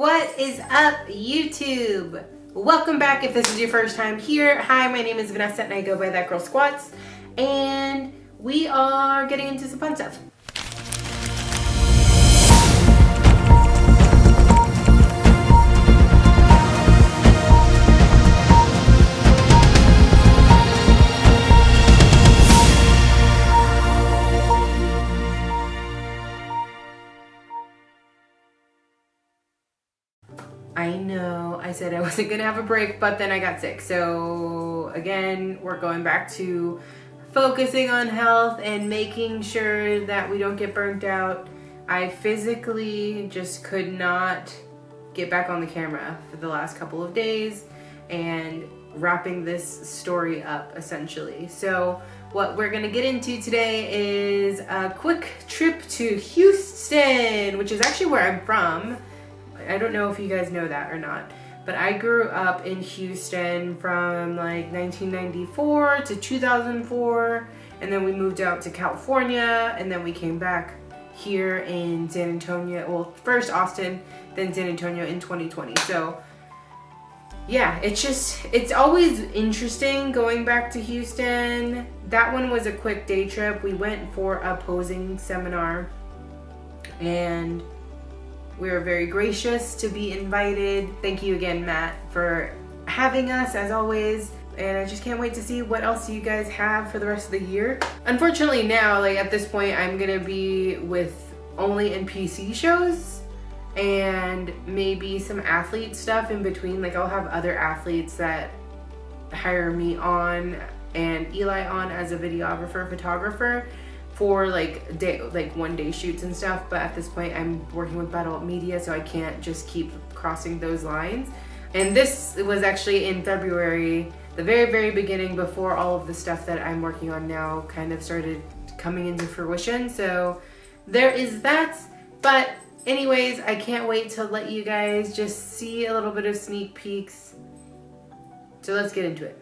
What is up, YouTube? Welcome back if this is your first time here. Hi, my name is Vanessa and I go by That Girl Squats, and we are getting into some fun stuff. I know I said I wasn't gonna have a break, but then I got sick. So again, we're going back to focusing on health and making sure that we don't get burnt out. I physically just could not get back on the camera for the last couple of days and wrapping this story up essentially. So what we're gonna get into today is a quick trip to Houston, which is actually where I'm from. I don't know if you guys know that or not, but I grew up in Houston from like 1994 to 2004, and then we moved out to California, and then we came back here in San Antonio, well, first Austin, then San Antonio in 2020. So yeah, it's always interesting going back to Houston. That one was a quick day trip. We went for a posing seminar, and we were very gracious to be invited. Thank you again, Matt, for having us as always. And I just can't wait to see what else you guys have for the rest of the year. Unfortunately now, like at this point, I'm gonna be with only NPC shows and maybe some athlete stuff in between. Like I'll have other athletes that hire me on and Eli on as a videographer, photographer, for like one day shoots and stuff, but at this point I'm working with Battle Media, so I can't just keep crossing those lines. And this was actually in February, the very beginning, before all of the stuff that I'm working on now kind of started coming into fruition. So there is that. But anyways, I can't wait to let you guys just see a little bit of sneak peeks. So let's get into it.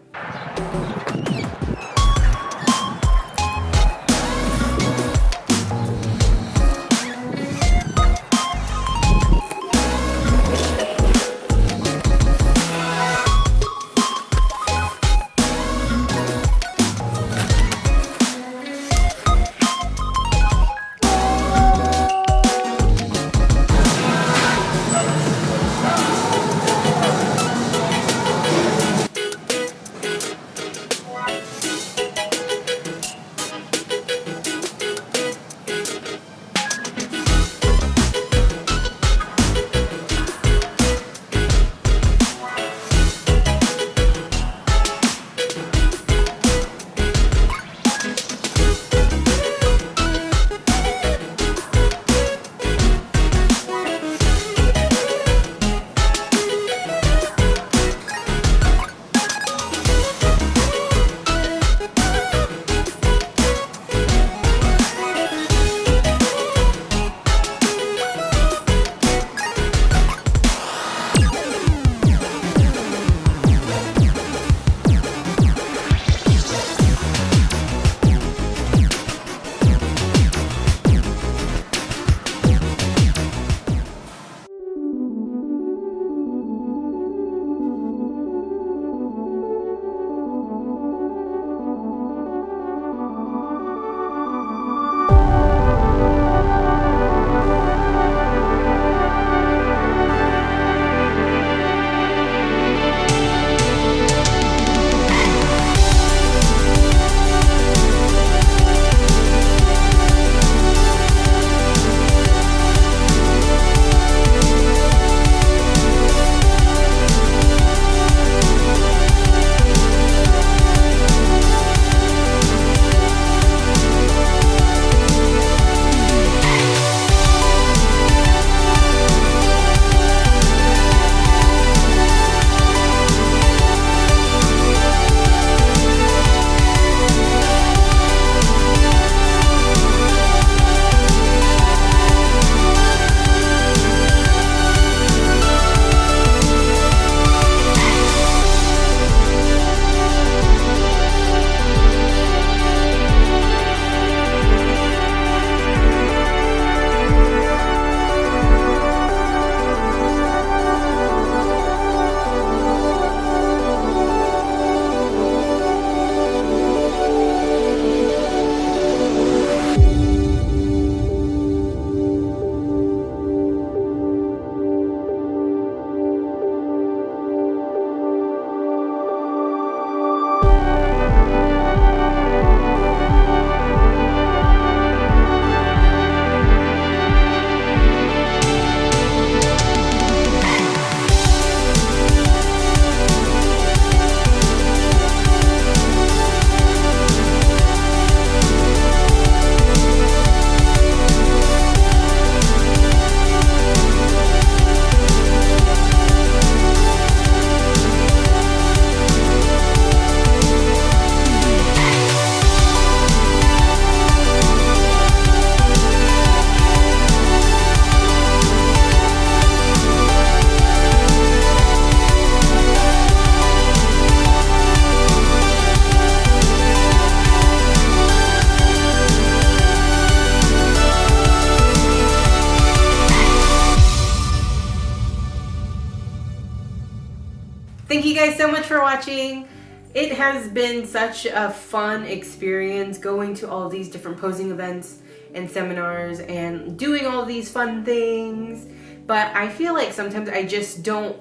thank you guys so much for watching. It has been such a fun experience going to all these different posing events and seminars and doing all these fun things. But I feel like sometimes I just don't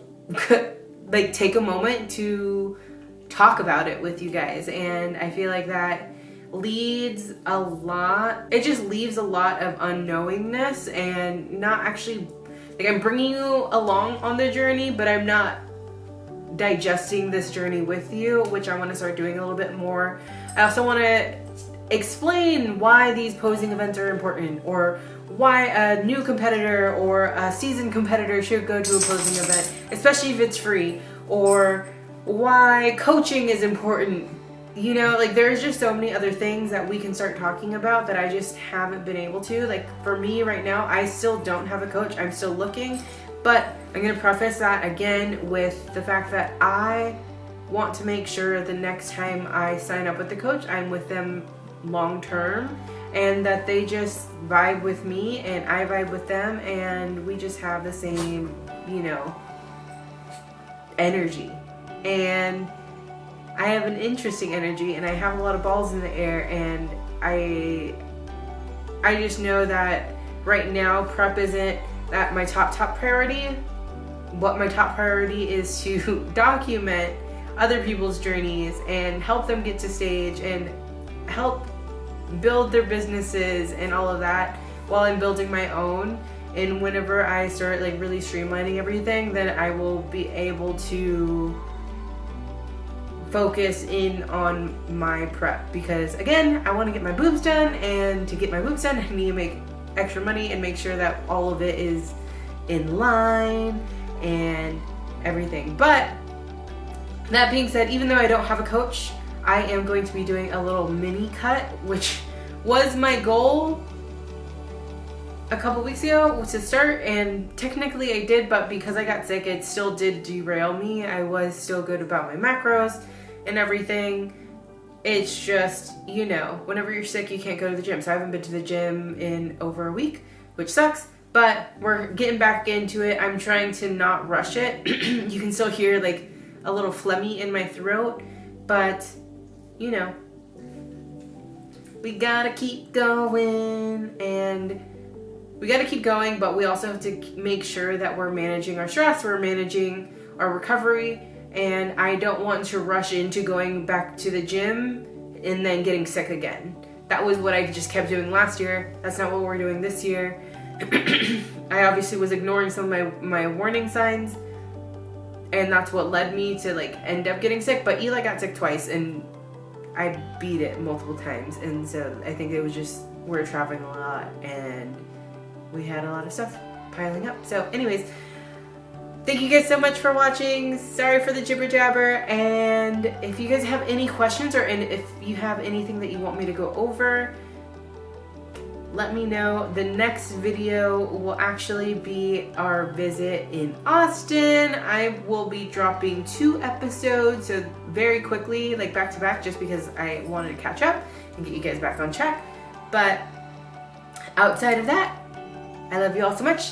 like take a moment to talk about it with you guys. And I feel like that leads a lot, it just leaves a lot of unknowingness and not actually, like I'm bringing you along on the journey, but I'm not digesting this journey with you, which I want to start doing a little bit more. I also want to explain why these posing events are important, or why a new competitor or a seasoned competitor should go to a posing event, especially if it's free, or why coaching is important. You know, like there's just so many other things that we can start talking about that I just haven't been able to. Like for me right now, I still don't have a coach. I'm still looking, but I'm going to preface that again with the fact that I want to make sure the next time I sign up with the coach, I'm with them long term, and that they just vibe with me and I vibe with them, and we just have the same, you know, energy. And I have an interesting energy, and I have a lot of balls in the air, and I just know that right now prep isn't that my top priority. What my top priority is to document other people's journeys and help them get to stage and help build their businesses and all of that while I'm building my own. And whenever I start like really streamlining everything, then I will be able to focus in on my prep, because again, I want to get my boobs done, and to get my boobs done I need to make extra money and make sure that all of it is in line and everything. But that being said, even though I don't have a coach, I am going to be doing a little mini cut, which was my goal a couple weeks ago to start, and technically I did, but because I got sick, it still did derail me. I was still good about my macros and everything. It's just, you know, whenever you're sick, you can't go to the gym. So I haven't been to the gym in over a week, which sucks, but we're getting back into it. I'm trying to not rush it. You can still hear like a little phlegmy in my throat, but you know, we gotta keep going, and we gotta keep going, but we also have to make sure that we're managing our stress, we're managing our recovery, and I don't want to rush into going back to the gym and then getting sick again. That was what I just kept doing last year. That's not what we're doing this year. I obviously was ignoring some of my warning signs, and that's what led me to like end up getting sick. But Eli got sick twice, and I beat it multiple times, and so I think it was just we were traveling a lot and we had a lot of stuff piling up. So anyways, thank you guys so much for watching. Sorry for the jibber jabber, and if you guys have any questions, or if you have anything that you want me to go over, let me know. The next video will actually be our visit in Austin. I will be dropping 2 episodes, so very quickly, like back to back, just because I wanted to catch up and get you guys back on track. But outside of that, I love you all so much.